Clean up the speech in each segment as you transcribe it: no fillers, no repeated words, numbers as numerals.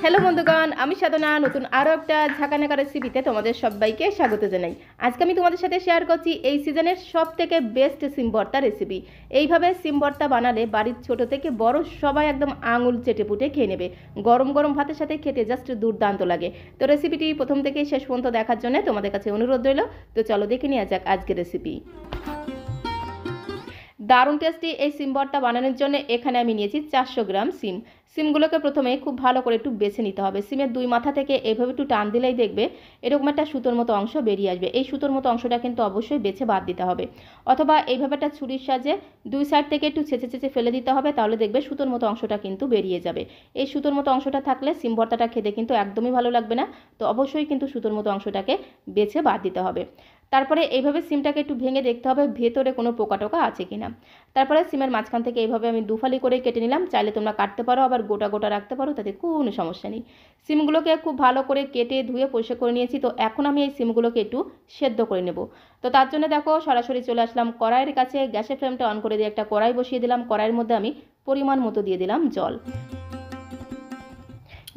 Hello বন্ধুগণ, আমি সাধনা নতুন আরও একটা ঝাঁকানাকা রেসিপিতে তোমাদের সবাইকে স্বাগত জানাই। আজকে আমি তোমাদের সাথে শেয়ার করছি এই সিজনের সব থেকে বেস্ট সিম ভর্তা রেসিপি। এইভাবে সিম ভর্তা বানালে বাড়ির ছোট থেকে বড় সবাই একদম আঙুল চেটে পুটে খেয়ে নেবে। গরম গরম ভাতের সাথে খেতে জাস্ট দুর্দান্ত লাগে। তো রেসিপিটি প্রথম থেকে শেষ পর্যন্ত দেখার জন্য তোমাদের কাছে অনুরোধ রইল। তো চলো দেখে নেওয়া যাক আজকের রেসিপি। দারুণ টেস্টি এই সিম ভর্তা বানানোর জন্য এখানে আমি নিয়েছি 400 গ্রাম সিম। সিমগুলোকে প্রথমে খুব ভালো করে একটু বেছে নিতে হবে। সিমের দুই মাথা থেকে এভাবে একটু টান দিলেই দেখবে এরকম একটা সুতোর মতো অংশ বেরিয়ে আসবে। এই সুতোর মতো অংশটা কিন্তু অবশ্যই বেছে বাদ দিতে হবে, অথবা এইভাবে একটা ছুরির সাহায্যে দুই সাইড থেকে একটু ছেঁচে ছেঁচে ফেলে দিতে হবে, তাহলে দেখবে সুতোর মতো অংশটা কিন্তু বেরিয়ে যাবে। এই সুতোর মতো অংশটা থাকলে সিম ভর্তাটা খেতে কিন্তু একদমই ভালো লাগবে না। তো অবশ্যই কিন্তু সুতোর মতো অংশটাকে বেছে বাদ দিতে হবে। তারপরে এইভাবে সিমটাকে একটু ভেঙে দেখতে হবে ভেতরে কোনো পোকা টোকা আছে কিনা। তারপরে সিমের মাঝখান থেকে এইভাবে আমি দুফালি করে কেটে নিলাম। চাইলে তোমরা কাটতে পারো, আবার গোটা গোটা রাখতে পারো, তাতে কোনো সমস্যা নেই। সিমগুলোকে খুব ভালো করে কেটে ধুয়ে পরিষ্কার করে নিয়েছি। তো এখন আমি এই সিমগুলোকে একটু সেদ্ধ করে নেব। তো তার জন্য দেখো সরাসরি চলে আসলাম কড়াইয়ের কাছে। গ্যাসের ফ্লেমটা অন করে দিয়ে একটা কড়াই বসিয়ে দিলাম। কড়াইয়ের মধ্যে আমি পরিমাণ মতো দিয়ে দিলাম জল।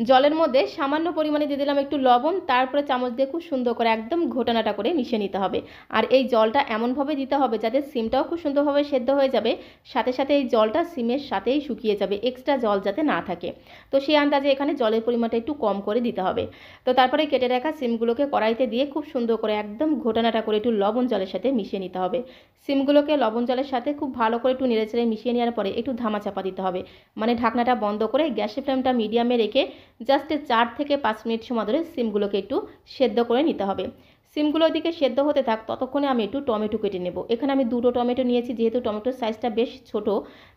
জলের মধ্যে সামান্য পরিমাণে দিয়ে দিলাম একটু লবণ। তারপরে চামচ দিয়ে খুব সুন্দর করে একদম ঘোটানাটা করে মিশিয়ে নিতে হবে। আর এই জলটা এমনভাবে দিতে হবে যাতে সিমটাও খুব সুন্দরভাবে সেদ্ধ হয়ে যাবে, সাথে সাথে এই জলটা সিমের সাথেই শুকিয়ে যাবে, এক্সট্রা জল যাতে না থাকে। তো সেই আন্দাজে এখানে জলের পরিমাণটা একটু কম করে দিতে হবে। তো তারপরে কেটে রাখা সিমগুলোকে কড়াইতে দিয়ে খুব সুন্দর করে একদম ঘোটানাটা করে একটু লবণ জলের সাথে মিশিয়ে নিতে হবে। সিমগুলোকে লবণ জলের সাথে খুব ভালো করে একটু নেড়েচেড়ে মিশিয়ে নেওয়ার পরে একটু ধামা চাপা দিতে হবে। মানে ঢাকনাটা বন্ধ করে গ্যাসের ফ্লেমটা মিডিয়ামে রেখে জাস্ট 4 থেকে 5 মিনিট সময় ধরে সিমগুলোকে একটু সেদ্ধ করে নিতে হবে। সিমগুলো ওইদিকে সেদ্ধ হতে থাক, ততক্ষণে আমি একটু টমেটো কেটে নেব। এখানে আমি দুটো টমেটো নিয়েছি, যেহেতু টমেটোর সাইজটা বেশ ছোট,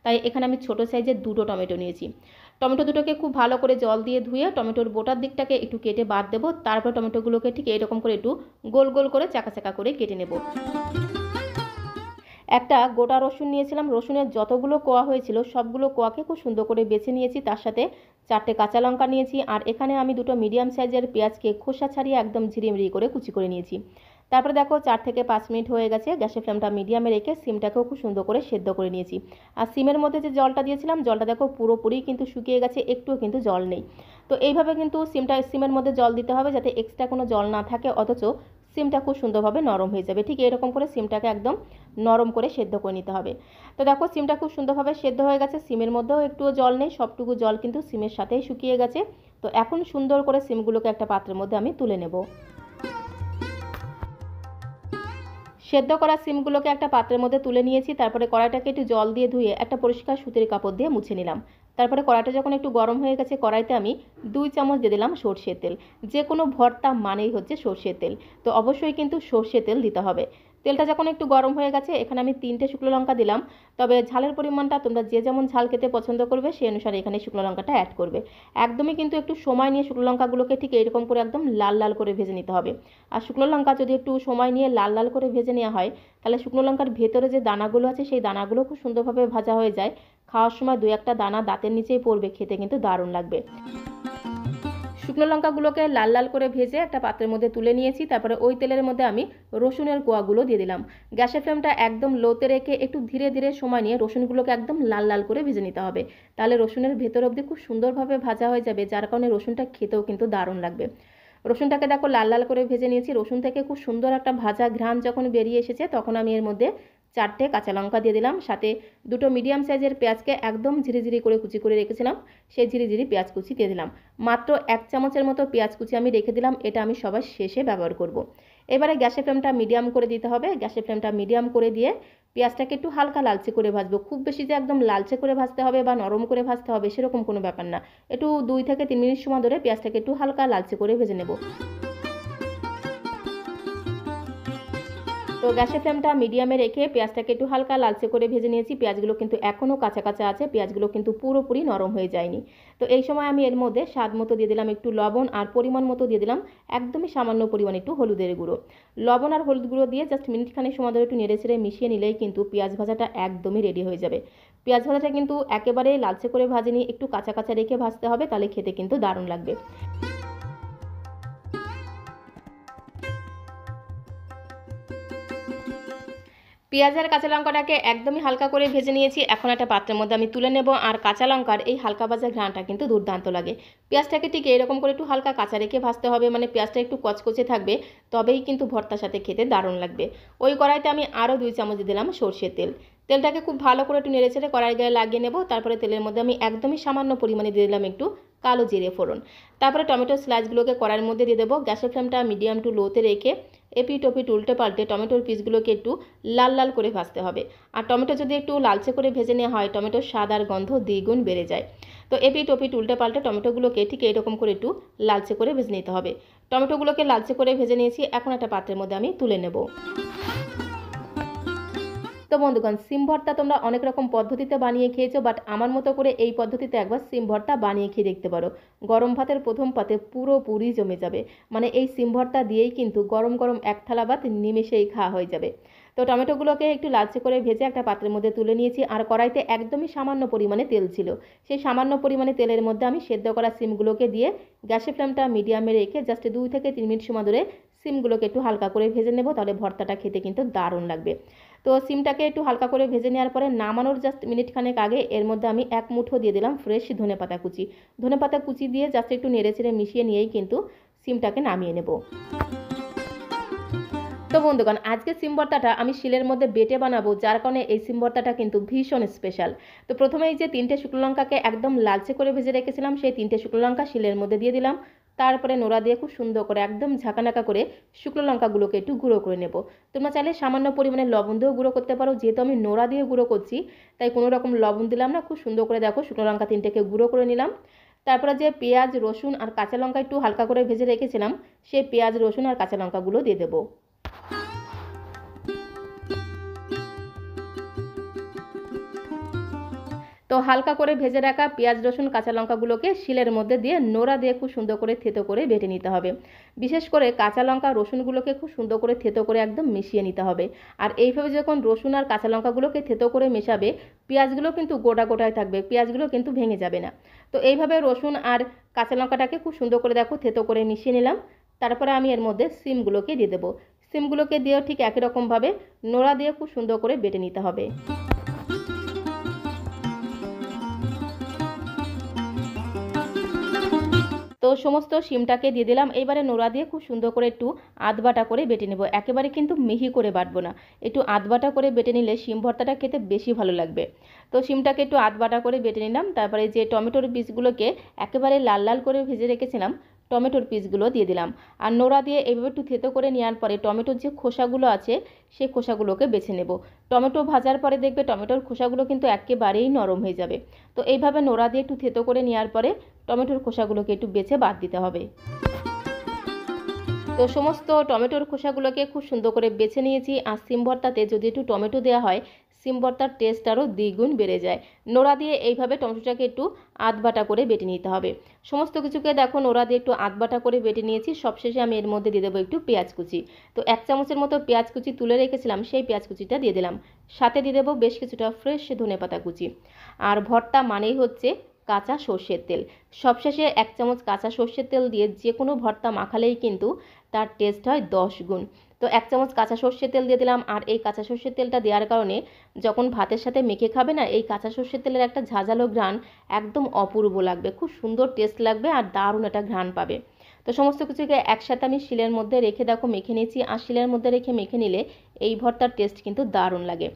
তাই এখানে আমি ছোট সাইজের দুটো টমেটো নিয়েছি। টমেটো দুটোকে খুব ভালো করে জল দিয়ে ধুয়ে টমেটোর বোটার দিকটাকে একটু কেটে বাদ দেবো। তারপর টমেটোগুলোকে ঠিক এরকম করে একটু গোল গোল করে চাকা চাকা করে কেটে নেব। একটা গোটা রসুন নিয়েছিলাম। রসুনের যতগুলো কোয়া হয়েছিল সবগুলো কোয়াকে খুব সুন্দর করে বেছে নিয়েছি। তার সাথে 4টে কাঁচা লঙ্কা নিয়েছি। আর এখানে আমি দুটো মিডিয়াম সাইজের পেঁয়াজকে খোসা ছাড়িয়ে একদম ঝিরিমিরি করে কুচি করে নিয়েছি। তারপরে দেখো 4 থেকে 5 মিনিট হয়ে গেছে। গ্যাসের ফ্লেমটা মিডিয়ামে রেখে সিমটাকেও খুব সুন্দর করে সেদ্ধ করে নিয়েছি। আর সিমের মধ্যে যে জলটা দিয়েছিলাম, জলটা দেখো পুরোপুরি কিন্তু শুকিয়ে গেছে, একটুও কিন্তু জল নেই। তো এইভাবে কিন্তু সিমের মধ্যে জল দিতে হবে যাতে এক্সট্রা কোনো জল না থাকে, অথচ সিমটা খুব সুন্দরভাবে নরম হয়ে যাবে। ঠিক এরকম করে সিমটাকে একদম নরম করে সেদ্ধ করে নিতে হবে। তো দেখো সিমটা খুব সুন্দরভাবে সেদ্ধ হয়ে গেছে, সিমের মধ্যেও একটুও জল নেই, সবটুকু জল কিন্তু সিমের সাথেই শুকিয়ে গেছে। তো এখন সুন্দর করে সিমগুলোকে একটা পাত্রের মধ্যে আমি তুলে নেব। সেদ্ধ করা সিমগুলোকে একটা পাত্রের মধ্যে তুলে নিয়েছি। তারপরে কড়াইটাকে একটু জল দিয়ে ধুয়ে একটা পরিষ্কার সুতির কাপড় দিয়ে মুছে নিলাম। তারপরে কড়াইটা যখন একটু গরম হয়ে গেছে, কড়াইতে আমি 2 চামচ দিয়ে দিলাম সর্ষের তেল। যে কোনো ভর্তা মানেই হচ্ছে সর্ষের তেল, তো অবশ্যই কিন্তু সর্ষের তেল দিতে হবে। তেলটা যখন একটু গরম হয়ে গেছে, এখানে আমি 3টে শুকনো লঙ্কা দিলাম। তবে ঝালের পরিমাণটা তোমরা যে যেমন ঝাল খেতে পছন্দ করবে সেই অনুসারে এখানে শুকনো লঙ্কাটা অ্যাড করবে। একদমই কিন্তু একটু সময় নিয়ে শুকনো লঙ্কাগুলোকে ঠিক এরকম করে একদম লাল লাল করে ভেজে নিতে হবে। আর শুকনো লঙ্কা যদি একটু সময় নিয়ে লাল লাল করে ভেজে নেওয়া হয়, তাহলে শুকনো লঙ্কার ভেতরে যে দানাগুলো আছে সেই দানাগুলো খুব সুন্দরভাবে ভাজা হয়ে যায়। খাওয়ার সময় 2-1টা দানা দাঁতের নিচেই পড়বে, খেতে কিন্তু দারুণ লাগবে। শুকনো লঙ্কাগুলোকে লাল লাল করে ভেজে একটা পাত্রের মধ্যে তুলে নিয়েছি। তারপরে ওই তেলের মধ্যে আমি রসুনের কোয়াগুলো দিয়ে দিলাম। গ্যাসের ফ্লেমটা একদম লোতে রেখে একটু ধীরে ধীরে সময় নিয়ে রসুনগুলোকে একদম লাল লাল করে ভেজে নিতে হবে। তাহলে রসুনের ভেতর অবধি খুব সুন্দরভাবে ভাজা হয়ে যাবে, যার কারণে রসুনটা খেতেও কিন্তু দারুণ লাগবে। রসুনটাকে দেখো লাল লাল করে ভেজে নিয়েছি। রসুন থেকে খুব সুন্দর একটা ভাজা ঘ্রাণ যখন বেরিয়ে এসেছে, তখন আমি এর মধ্যে 4টে কাঁচা লঙ্কা দিয়ে দিলাম। সাথে দুটো মিডিয়াম সাইজের পেঁয়াজকে একদম ঝিরিঝিরি করে কুচি করে রেখেছিলাম, সেই ঝিরিঝিরি পেঁয়াজ কুচি দিয়ে দিলাম। মাত্র 1 চামচের মতো পেঁয়াজ কুচি আমি রেখে দিলাম, এটা আমি সবার শেষে ব্যবহার করব। এবারে গ্যাসের ফ্লেমটা মিডিয়াম করে দিতে হবে। গ্যাসের ফ্লেমটা মিডিয়াম করে দিয়ে পেঁয়াজটাকে একটু হালকা লালচে করে ভাজবো। খুব বেশি যে একদম লালচে করে ভাজতে হবে বা নরম করে ভাজতে হবে সেরকম কোনো ব্যাপার না। একটু 2 থেকে 3 মিনিট সময় ধরে পেঁয়াজটাকে একটু হালকা লালচে করে ভেজে নেব। তো গ্যাসের ফ্লেমটা মিডিয়ামে রেখে পেঁয়াজটাকে একটু হালকা লালচে করে ভেজে নিয়েছি। পেঁয়াজগুলো কিন্তু এখনও কাঁচা কাঁচা আছে, পেঁয়াজগুলো কিন্তু পুরোপুরি নরম হয়ে যায়নি। তো এই সময় আমি এর মধ্যে স্বাদ মতো দিয়ে দিলাম একটু লবণ, আর পরিমাণ মতো দিয়ে দিলাম একদমই সামান্য পরিমাণ একটু হলুদের গুঁড়ো। লবণ আর হলুদ গুঁড়ো দিয়ে জাস্ট মিনিটখানেক সময় ধরে একটু নেড়েচেড়ে মিশিয়ে নিলেই কিন্তু পেঁয়াজ ভাজাটা একদমই রেডি হয়ে যাবে। পেঁয়াজ ভাজাটা কিন্তু একেবারে লালচে করে ভাজিনি, একটু কাঁচা কাঁচা রেখে ভাজতে হবে, তাহলে খেতে কিন্তু দারুণ লাগবে। পেঁয়াজ আর কাঁচা লঙ্কাটাকে একদমই হালকা করে ভেজে নিয়েছি। এখন একটা পাত্রের মধ্যে আমি তুলে নেব। আর কাঁচা লঙ্কার এই হালকা ভাজা ঘ্রাণটা কিন্তু দুর্দান্ত লাগে। পেঁয়াজটাকে ঠিক এরকম করে একটু হালকা কাঁচা রেখে ভাজতে হবে, মানে পেঁয়াজটা একটু কচকচে থাকবে, তবেই কিন্তু ভর্তার সাথে খেতে দারুণ লাগবে। ওই কড়াইতে আমি আরও 2 চামচ দিলাম সর্ষের তেল। তেলটাকে খুব ভালো করে একটু নেড়েচেড়ে কড়াই গায়ে লাগিয়ে নেব। তারপরে তেলের মধ্যে আমি একদমই সামান্য পরিমাণে দিয়ে দিলাম একটু কালো জিরে ফোড়ন। তারপরে টমেটোর স্লাইসগুলোকে কড়াইয়ের মধ্যে দিয়ে দেবো। গ্যাসের ফ্লেমটা মিডিয়াম টু লোতে রেখে এপিট ওপিট উল্টে পাল্টে টমেটোর পিসগুলোকে একটু লাল লাল করে ভাজতে হবে। আর টমেটো যদি একটু লালচে করে ভেজে নেওয়া হয়, টমেটোর স্বাদ আর গন্ধ দ্বিগুণ বেড়ে যায়। তো এপিট ওপিট উল্টে পাল্টে টমেটোগুলোকে ঠিক এইরকম করে একটু লালচে করে ভেজে নিতে হবে। টমেটোগুলোকে লালচে করে ভেজে নিয়েছি। এখন একটা পাত্রের মধ্যে আমি তুলে নেব। তো বন্ধুগণ, সিম ভর্তা তোমরা অনেক রকম পদ্ধতিতে বানিয়ে খেয়েছো, বাট আমার মতো করে এই পদ্ধতিতে একবার সিম ভর্তা বানিয়ে খেয়ে দেখতে পারো। গরম ভাতের প্রথম পাতে পুরোপুরি জমে যাবে। মানে এই সিম ভর্তা দিয়েই কিন্তু গরম গরম এক থালা ভাত নিমেষেই খাওয়া হয়ে যাবে। তো টমেটোগুলোকে একটু লালচে করে ভেজে একটা পাত্রের মধ্যে তুলে নিয়েছি। আর কড়াইতে একদমই সামান্য পরিমাণে তেল ছিল। সেই সামান্য পরিমাণে তেলের মধ্যে আমি সেদ্ধ করা সিমগুলোকে দিয়ে গ্যাসের ফ্লেমটা মিডিয়ামে রেখে জাস্ট 2 থেকে 3 মিনিট সময় ধরে সিমগুলোকে একটু হালকা করে ভেজে নেব। তাহলে ভর্তাটা খেতে কিন্তু দারুণ লাগবে। তো সিমটাকে একটু হালকা করে ভেজে নেওয়ার পরে নামানোর জাস্ট মিনিটখানেক আগে এর মধ্যে আমি 1 মুঠো দিয়ে দিলাম ফ্রেশ ধনেপাতা কুচি। ধনেপাতা কুচি দিয়ে জাস্ট একটু নেড়েচেড়ে মিশিয়ে নিয়েই কিন্তু সিমটাকে নামিয়ে নেব। তো বন্ধুগণ, আজকে সিম ভর্তাটা আমি শিলের মধ্যে বেটে বানাবো, যার কারণে এই সিম ভর্তাটা কিন্তু ভীষণ স্পেশাল। তো প্রথমেই যে 3টে শুকনো লঙ্কাকে একদম লালচে করে ভেজে রেখেছিলাম, সেই 3টে শুকনো লঙ্কা শিলের মধ্যে দিয়ে দিলাম। তারপরে নোড়া দিয়ে খুব সুন্দর করে একদম ঝাঁকানাকা করে শুকনো লঙ্কাগুলোকে একটু গুঁড়ো করে নেব। তোমরা চাইলে সামান্য পরিমাণে লবণ দিয়েও গুঁড়ো করতে পারো। যেহেতু আমি নোড়া দিয়ে গুঁড়ো করছি, তাই কোনো রকম লবণ দিলাম না। খুব সুন্দর করে দেখো শুকনো লঙ্কা 3টেকে গুঁড়ো করে নিলাম। তারপরে যে পেঁয়াজ, রসুন আর কাঁচা লঙ্কা একটু হালকা করে ভেজে রেখেছিলাম, সেই পেঁয়াজ, রসুন আর কাঁচা লঙ্কাগুলো দিয়ে দেবো। তো হালকা করে ভেজে রাখা পেঁয়াজ, রসুন, কাঁচা লঙ্কাগুলোকে শিলের মধ্যে দিয়ে নোড়া দিয়ে খুব সুন্দর করে থেতো করে বেটে নিতে হবে। বিশেষ করে কাঁচা লঙ্কা, রসুনগুলোকে খুব সুন্দর করে থেতো করে একদম মিশিয়ে নিতে হবে। আর এইভাবে যখন রসুন আর কাঁচা লঙ্কাগুলোকে থেতো করে মেশাবে, পেঁয়াজগুলো কিন্তু গোটা গোটায় থাকবে, পেঁয়াজগুলো কিন্তু ভেঙে যাবে না। তো এইভাবে রসুন আর কাঁচা লঙ্কাটাকে খুব সুন্দর করে দেখো থেতো করে মিশিয়ে নিলাম। তারপরে আমি এর মধ্যে সিমগুলোকে দিয়ে দেবো। সিমগুলোকে দিয়েও ঠিক একই রকমভাবে নোড়া দিয়ে খুব সুন্দর করে বেটে নিতে হবে। তো সমস্ত শিমটাকে দিয়ে দিলাম। এইবারে নোড়া দিয়ে খুব সুন্দর করে একটু আধবাটা করে বেটে নেব। একেবারে কিন্তু মিহি করে বাটবো না, একটু আধবাটা করে বেটে নিলে শিম ভর্তাটা খেতে বেশি ভালো লাগবে। তো শিমটাকে একটু আধবাটা করে বেটে নিলাম। তারপরে যে টমেটোর পিসগুলোকে একেবারে লাল লাল করে ভেজে রেখেছিলাম, টমেটোর পিসগুলো দিয়ে দিলাম। আর নোড়া দিয়ে এইভাবে একটু থেতো করে নেওয়ার পরে টমেটোর যে খোসাগুলো আছে, সেই খোসাগুলোকে বেছে নেব। টমেটো ভাজার পরে দেখবে টমেটোর খোসাগুলো কিন্তু একেবারেই নরম হয়ে যাবে। তো এইভাবে নোড়া দিয়ে একটু থেতো করে নেওয়ার পরে টমেটোর খোসাগুলোকে একটু বেছে বাদ দিতে হবে। তো সমস্ত টমেটোর খোসাগুলোকে খুব সুন্দর করে বেছে নিয়েছি। আর সিম ভর্তাতে যদি একটু টমেটো দেওয়া হয়, সিম ভর্তার টেস্ট আরও দ্বিগুণ বেড়ে যায়। নোড়া দিয়ে এইভাবে টমেটোটাকে একটু আধবাটা করে বেটে নিতে হবে। সমস্ত কিছুকে দেখো নোড়া দিয়ে একটু আধবাটা করে বেটে নিয়েছি। সবশেষে আমি এর মধ্যে দিয়ে দেবো একটু পেঁয়াজ কুচি। তো 1 চামচের মতো পেঁয়াজ কুচি তুলে রেখেছিলাম, সেই পেঁয়াজ কুচিটা দিয়ে দিলাম। সাথে দিয়ে দেবো বেশ কিছুটা ফ্রেশ ধনেপাতা কুচি। আর ভর্তা মানেই হচ্ছে কাঁচা সর্ষের তেল। সবশেষে 1 চামচ কাঁচা সর্ষের তেল দিয়ে যে কোনো ভর্তা মাখালেই কিন্তু তার টেস্ট হয় 10 গুণ। তো 1 চামচ কাঁচা সর্ষের তেল দিয়ে দিলাম। আর এই কাঁচা সর্ষের তেলটা দেওয়ার কারণে যখন ভাতের সাথে মেখে খাবে না, এই কাঁচা সর্ষের তেলের একটা ঝাঁঝালো ঘ্রাণ একদম অপূর্ব লাগবে, খুব সুন্দর টেস্ট লাগবে আর দারুণ একটা ঘ্রাণ পাবে। তো সমস্ত কিছুকে একসাথে আমি শিলের মধ্যে রেখে দেখো মেখে নিয়েছি। আর শিলের মধ্যে রেখে মেখে নিলে এই ভর্তার টেস্ট কিন্তু দারুণ লাগে।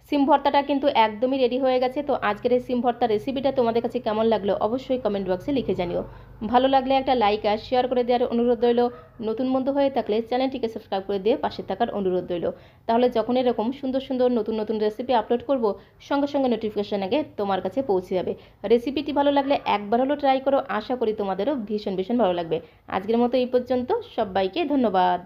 সিম ভর্তাটা কিন্তু একদমই রেডি হয়ে গেছে। তো আজকের এই সিম ভর্তার রেসিপিটা তোমাদের কাছে কেমন লাগলো অবশ্যই কমেন্ট বক্সে লিখে জানিও। ভালো লাগলে একটা লাইক আর শেয়ার করে দেওয়ার অনুরোধ রইল। নতুন বন্ধু হয়ে থাকলে চ্যানেলটিকে সাবস্ক্রাইব করে দিয়ে পাশে থাকার অনুরোধ রইল। তাহলে যখন এরকম সুন্দর সুন্দর নতুন নতুন রেসিপি আপলোড করব, সঙ্গে সঙ্গে নোটিফিকেশন আগে তোমার কাছে পৌঁছে যাবে। রেসিপিটি ভালো লাগলে একবার হলো ট্রাই করো, আশা করি তোমাদেরও ভীষণ ভীষণ ভালো লাগবে। আজকের মতো এই পর্যন্ত, সবাইকে ধন্যবাদ।